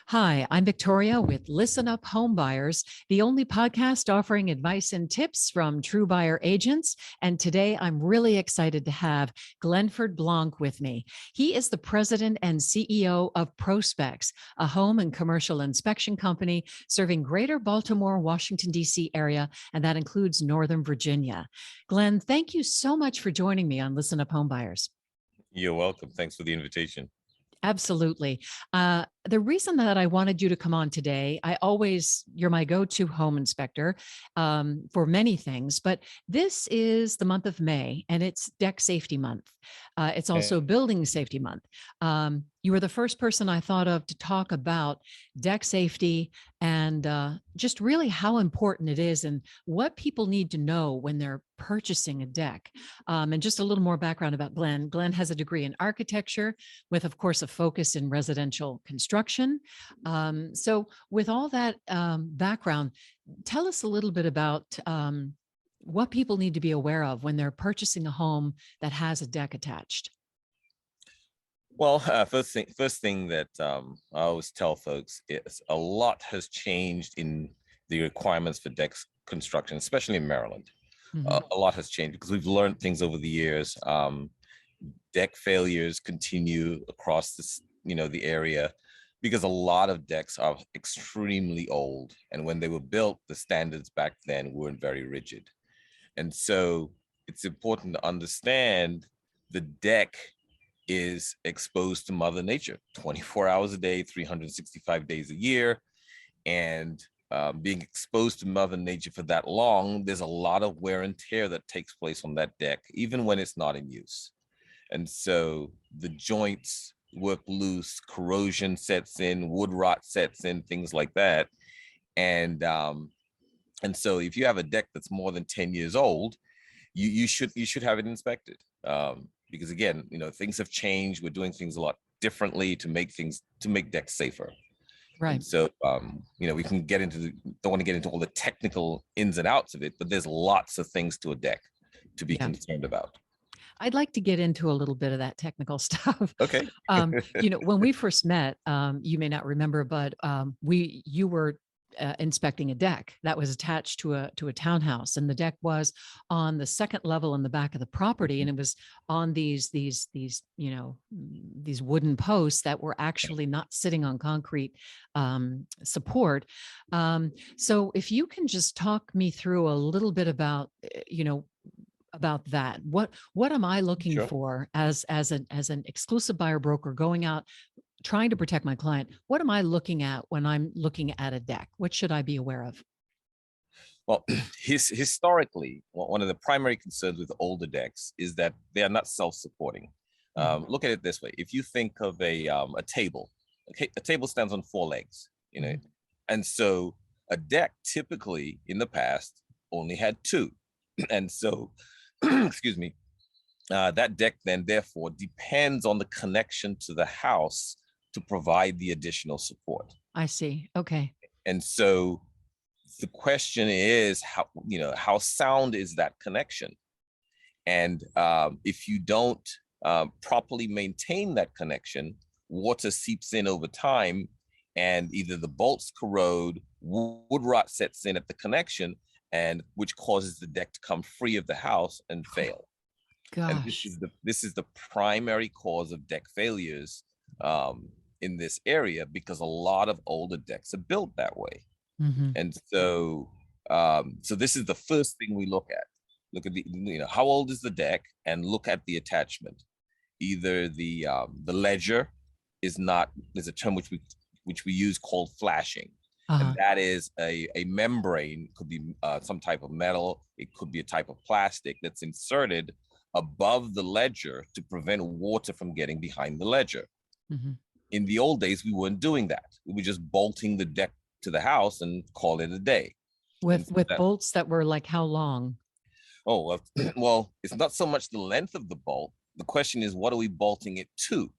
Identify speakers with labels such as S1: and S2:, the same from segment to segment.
S1: Hi, I'm Victoria with Listen Up Homebuyers, the only podcast offering advice and tips from true buyer agents. And today I'm really excited to have Glenford Blanc with me. He is the president and CEO of Pro-Spex, a home and commercial inspection company serving greater Baltimore, Washington, D.C. area, and that includes Northern Virginia. Glenn, thank you so much for joining me on Listen Up Homebuyers.
S2: You're welcome. Thanks for the invitation.
S1: Absolutely. The reason that I wanted you to come on today, you're my go-to home inspector for many things, but this is the month of May and it's deck safety month. It's also
S2: Okay.
S1: building safety month. You were the first person I thought of to talk about deck safety and just really how important it is and what people need to know when they're purchasing a deck. And just a little more background about Glenn. Glenn has a degree in architecture with, of course, a focus in residential construction. So with all that background, tell us a little bit about what people need to be aware of when they're purchasing a home that has a deck attached.
S2: Well, first thing that I always tell folks is a lot has changed in the requirements for deck construction, especially in Maryland.
S1: Mhm.
S2: A lot has changed because we've learned things over the years. Deck failures continue across this, the area because a lot of decks are extremely old. And when they were built, the standards back then weren't very rigid. And so it's important to understand the deck is exposed to Mother Nature 24 hours a day, 365 days a year. And being exposed to Mother Nature for that long, there's a lot of wear and tear that takes place on that deck, even when it's not in use. And so the joints work loose, corrosion sets in, wood rot sets in, things like that. And so if you have a deck that's more than 10 years old, you should have it inspected, because again, things have changed. We're doing things a lot differently to make decks safer.
S1: Right.
S2: And so we can don't want to get into all the technical ins and outs of it, but there's lots of things to a deck to be
S1: Yeah.
S2: concerned about.
S1: I'd like to get into a little bit of that technical stuff.
S2: Okay.
S1: When we first met, you may not remember, but you were inspecting a deck that was attached to a townhouse, and the deck was on the second level in the back of the property, and it was on these wooden posts that were actually not sitting on concrete support. So if you can just talk me through a little bit about that. What am I looking
S2: Sure.
S1: for as an exclusive buyer broker going out trying to protect my client? What am I looking at when I'm looking at a deck? What should I be aware of?
S2: Well, historically, one of the primary concerns with older decks is that they are not self-supporting.
S1: Mhm.
S2: Look at it this way: if you think of a table, okay, a table stands on four legs,
S1: Mhm.
S2: and so a deck typically in the past only had two, and so, excuse me, that deck then therefore depends on the connection to the house to provide the additional support.
S1: I see. Okay.
S2: And so the question is how sound is that connection? And if you don't properly maintain that connection, water seeps in over time, and either the bolts corrode, wood rot sets in at the connection, and which causes the deck to come free of the house and
S1: Oh,
S2: fail. And this
S1: gosh.
S2: is the primary cause of deck failures in this area, because a lot of older decks are built that way.
S1: Hmm.
S2: And so so this is the first thing we look at. Look at how old is the deck, and look at the attachment. Either the ledger is not, there's a term which we use called flashing. And
S1: Uh-huh.
S2: that is a membrane, could be some type of metal, it could be a type of plastic that's inserted above the ledger to prevent water from getting behind the ledger.
S1: Hmm.
S2: In the old days, we weren't doing that. We were just bolting the deck to the house and call it a day. And
S1: With
S2: so
S1: with
S2: that,
S1: bolts that were like how long?
S2: oh, well, well, it's not so much the length of the bolt. The question is, what are we bolting it to?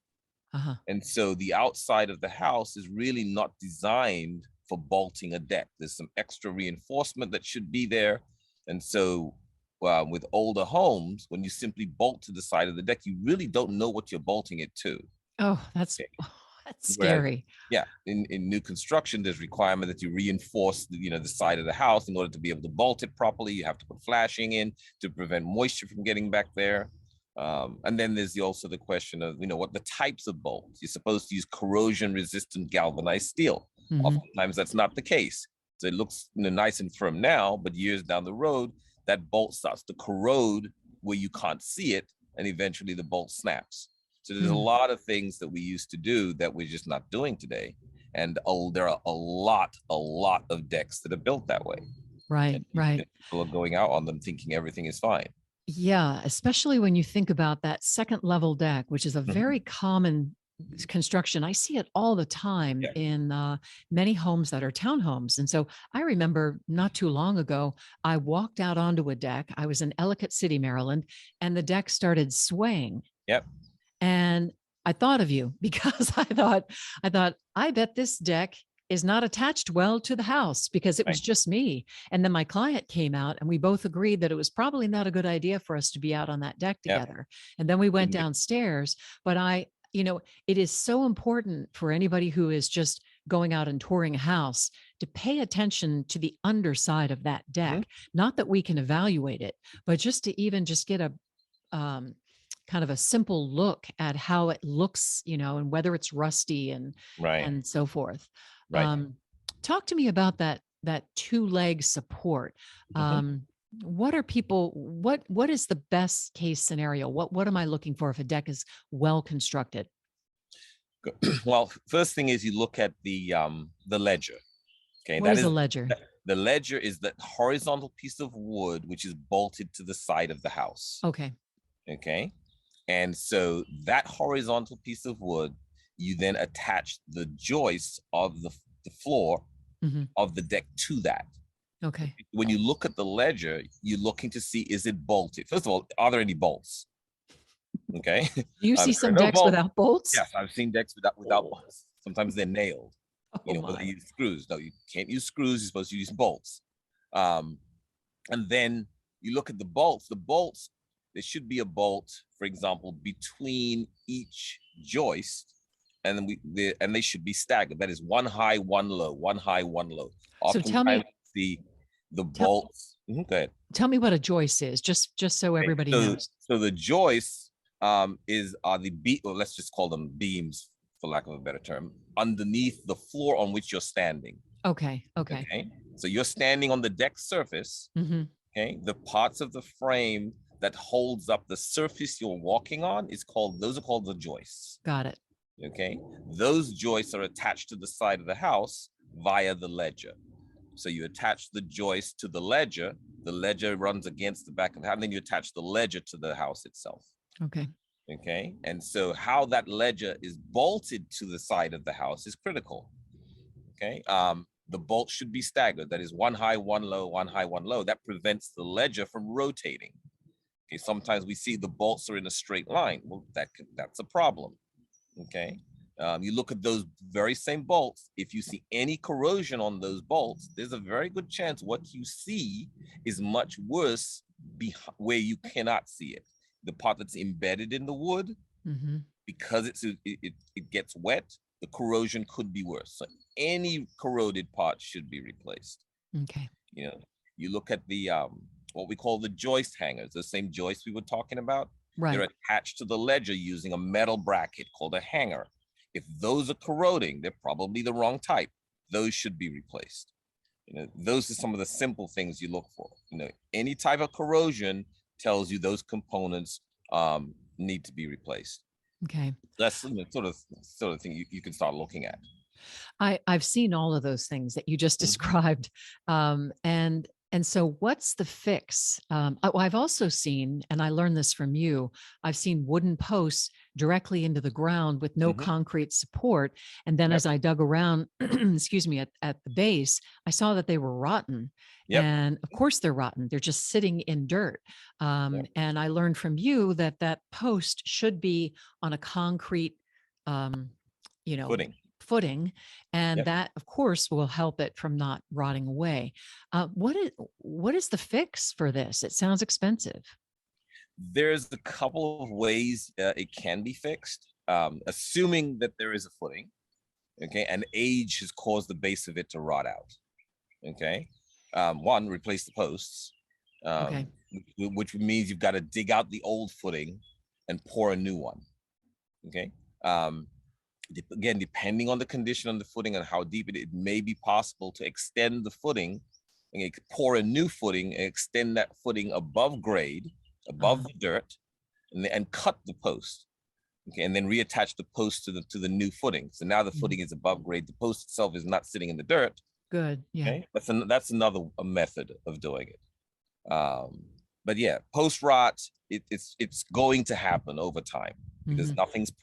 S1: Uh-huh.
S2: And so the outside of the house is really not designed for bolting a deck. There's some extra reinforcement that should be there. And so with older homes, when you simply bolt to the side of the deck, you really don't know what you're bolting it to.
S1: Oh, that's
S2: Okay.
S1: That's
S2: Whereas,
S1: scary.
S2: yeah, in new construction, there's requirement that you reinforce the side of the house in order to be able to bolt it properly. You have to put flashing in to prevent moisture from getting back there. And then there's also the question of what the types of bolts. You're supposed to use corrosion resistant galvanized steel.
S1: Hmm.
S2: Oftentimes that's not the case. So it looks nice and firm now, but years down the road, that bolt starts to corrode where you can't see it, and eventually the bolt snaps. So there's a
S1: Mm.
S2: lot of things that we used to do that we're just not doing today. And there are a lot of decks that are built that way.
S1: Right,
S2: And
S1: right.
S2: people are going out on them thinking everything is fine.
S1: Yeah, especially when you think about that second level deck, which is a
S2: Mhm.
S1: very common construction. I see it all the time
S2: Yeah.
S1: in many homes that are townhomes. And so I remember not too long ago, I walked out onto a deck. I was in Ellicott City, Maryland, and the deck started swaying.
S2: Yep.
S1: And I thought of you because I thought, I bet this deck is not attached well to the house because it was
S2: Right.
S1: just me. And then my client came out and we both agreed that it was probably not a good idea for us to be out on that deck
S2: Yep.
S1: together. And then we went
S2: Couldn't be.
S1: downstairs. But it is so important for anybody who is just going out and touring a house to pay attention to the underside of that
S2: Mhm.
S1: deck. Not that we can evaluate it, but just to even just get a um, kind of a simple look at how it looks, and whether it's rusty
S2: Right.
S1: and so forth.
S2: Right.
S1: Um, Talk to me about that two leg support.
S2: Mhm.
S1: Um, what are people? What is the best case scenario? What am I looking for if a deck is well constructed?
S2: Well, first thing is you look at the ledger. Okay,
S1: What
S2: that
S1: is a
S2: is
S1: ledger?
S2: the ledger is that horizontal piece of wood which is bolted to the side of the house.
S1: Okay.
S2: Okay, and so that horizontal piece of wood, you then attach the joists of the floor
S1: Hmm.
S2: of the deck to that.
S1: Okay.
S2: When you look at the ledger, you're looking to see, is it bolted? First of all, are there any bolts? Okay.
S1: Do you see
S2: There are
S1: some
S2: no
S1: decks
S2: bolts.
S1: without bolts?
S2: Yes, I've seen decks without bolts. Sometimes they're nailed,
S1: Oh
S2: but they
S1: my.
S2: use screws. No, you can't use screws. You're supposed to use bolts. Um, and then you look at the bolts. The bolts, there should be a bolt, for example, between each joist, and then they should be staggered. That is one high, one low, one high, one low.
S1: So tell
S2: Oftentimes,
S1: me,
S2: the
S1: tell
S2: bolts. Go ahead.
S1: tell me what a joist is, just so
S2: Okay.
S1: everybody
S2: So
S1: knows.
S2: so the joists are the or let's just call them beams for lack of a better term, underneath the floor on which you're standing.
S1: Okay. Okay.
S2: Okay. So you're standing on the deck surface.
S1: Hmm.
S2: Okay. The parts of the frame that holds up the surface you're walking on those are called the joists.
S1: Got it.
S2: Okay. Those joists are attached to the side of the house via the ledger. So you attach the joist to the ledger runs against the back of the house, and then you attach the ledger to the house itself.
S1: Okay.
S2: Okay. And so how that ledger is bolted to the side of the house is critical. Okay. The bolt should be staggered. That is one high, one low, one high, one low. That prevents the ledger from rotating. Okay. Sometimes we see the bolts are in a straight line. Well, that's a problem. Okay. You look at those very same bolts. If you see any corrosion on those bolts, there's a very good chance what you see is much worse where you cannot see it. The part that's embedded in the wood,
S1: Hmm.
S2: because it gets wet, the corrosion could be worse. So any corroded part should be replaced.
S1: Okay.
S2: You know, you look at the what we call the joist hangers, the same joists we were talking about. They're
S1: Right.
S2: attached to the ledger using a metal bracket called a hanger. If those are corroding, they're probably the wrong type. Those should be replaced. Those are some of the simple things you look for. Any type of corrosion tells you those components need to be replaced.
S1: Okay.
S2: That's sort of thing you can start looking at.
S1: I've seen all of those things that you just
S2: Mhm.
S1: described. And so what's the fix? I've also seen, and I learned this from you, I've seen wooden posts directly into the ground with no
S2: Mhm.
S1: concrete support. And then
S2: Yep.
S1: as I dug around, excuse me, at the base, I saw that they were rotten.
S2: Yep.
S1: And of course they're rotten. They're just sitting in dirt.
S2: Yep.
S1: And I learned from you that that post should be on a concrete, um, you know,
S2: Footing.
S1: footing, and
S2: Yep.
S1: that of course will help it from not rotting away. What is the fix for this? It sounds expensive.
S2: There's a couple of ways it can be fixed. assuming that there is a footing, okay, and age has caused the base of it to rot out, okay. One, replace the posts,
S1: Okay.
S2: which means you've got to dig out the old footing and pour a new one, okay. Again, depending on the condition on the footing and how deep it may be possible to extend the footing and pour a new footing and extend that footing above grade, above the dirt, and cut the post, okay, and then reattach the post to the new footing. So now the footing is above grade. The post itself is not sitting in the dirt.
S1: Good. Yeah.
S2: Okay, that's another method of doing it. But yeah, post rot, it's going to happen over time because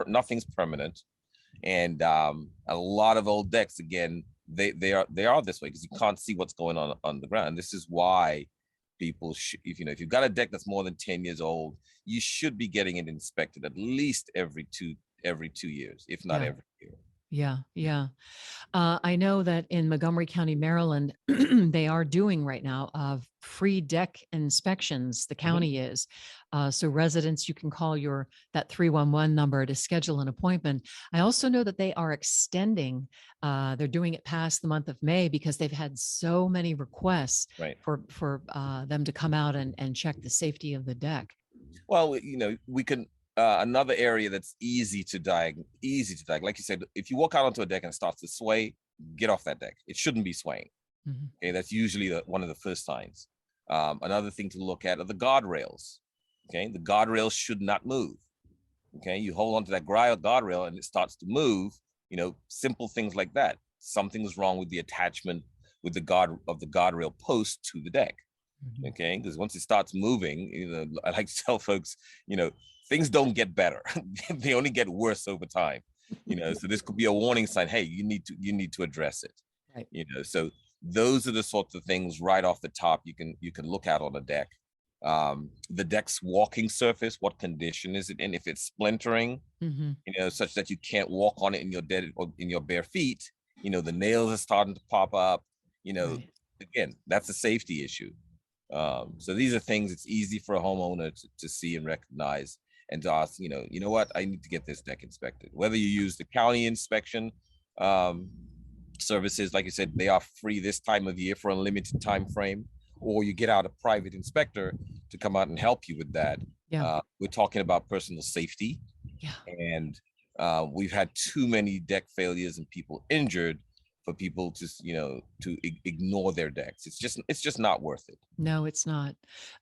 S2: nothing's permanent, and a lot of old decks, again, they are this way because you can't see what's going on the ground. And this is why people should, if you've got a deck that's more than 10 years old, you should be getting it inspected at least every 2 years, if not every year.
S1: Yeah. Yeah. I know that in Montgomery County, Maryland, they are doing right now free deck inspections. The county is. So residents, you can call that 311 number to schedule an appointment. I also know that they are extending, they're doing it past the month of May because they've had so many requests for them to come out and check the safety of the deck.
S2: Well, we can, another area that's easy to diagnose, like you said, if you walk out onto a deck and it starts to sway, get off that deck. It shouldn't be swaying. Okay, that's usually one of the first signs. Another thing to look at are the guardrails. Okay, the guardrails should not move. Okay, you hold on to that guardrail and it starts to move. Simple things like that. Something's wrong with the attachment with the guardrail post to the deck. Okay, because once it starts moving, I like to tell folks, things don't get better. They only get worse over time. So this could be a warning sign. Hey, you need to address it. Right. So those are the sorts of things right off the top you can look at on a deck. The deck's walking surface, what condition is it in? If it's splintering, such that you can't walk on it in your bare feet, the nails are starting to pop up, right. Again, that's a safety issue. So these are things it's easy for a homeowner to see and recognize and to ask, you know what, I need to get this deck inspected. Whether you use the county inspection services, like you said, they are free this time of year for a limited time frame, or you get out a private inspector to come out and help you with that. We're talking about personal safety, and we've had too many deck failures and people injured for people to ignore their decks. It's just not worth it.
S1: No, it's not.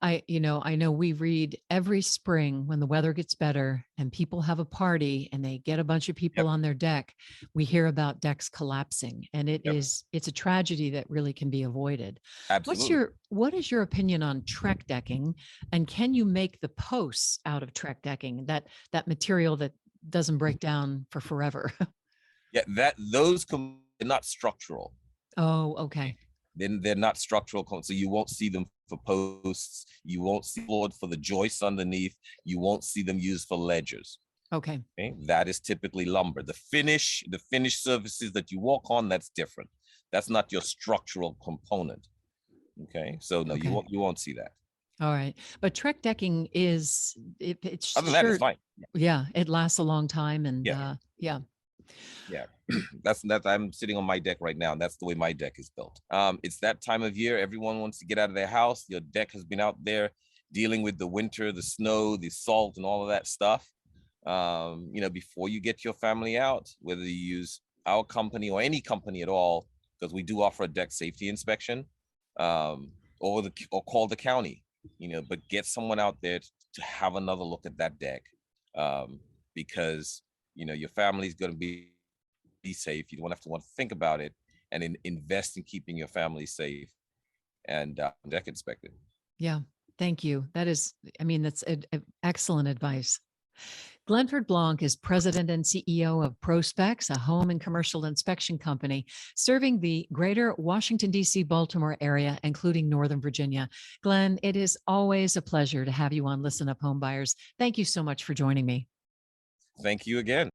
S1: I know we read every spring when the weather gets better and people have a party and they get a bunch of people on their deck, we hear about decks collapsing, and it's a tragedy that really can be avoided.
S2: Absolutely.
S1: What is your opinion on Trek decking, and can you make the posts out of Trek decking, that material that doesn't break down for forever?
S2: Those they're not structural.
S1: Oh, okay.
S2: Then they're not structural, so you won't see them for posts. You won't see floored for the joists underneath. You won't see them used for ledgers.
S1: Okay.
S2: That is typically lumber. The finish surfaces that you walk on, that's different. That's not your structural component. Okay, so no, you won't see that.
S1: All right, but Trek decking it's
S2: other than that, it's fine.
S1: Yeah, it lasts a long time, and
S2: that's I'm sitting on my deck right now, and that's the way my deck is built. It's that time of year. Everyone wants to get out of their house. Your deck has been out there dealing with the winter, the snow, the salt, and all of that stuff. Before you get your family out, whether you use our company or any company at all, because we do offer a deck safety inspection, or call the county. But get someone out there to have another look at that deck, because your family's going to be safe. You don't have to think about it, and invest in keeping your family safe and deck inspected.
S1: Yeah, thank you. That's excellent advice. Glenford Blanc is President and CEO of Pro-Spex, a home and commercial inspection company serving the greater Washington, D.C., Baltimore area, including Northern Virginia. Glenn, it is always a pleasure to have you on Listen Up Homebuyers. Thank you so much for joining me.
S2: Thank you again.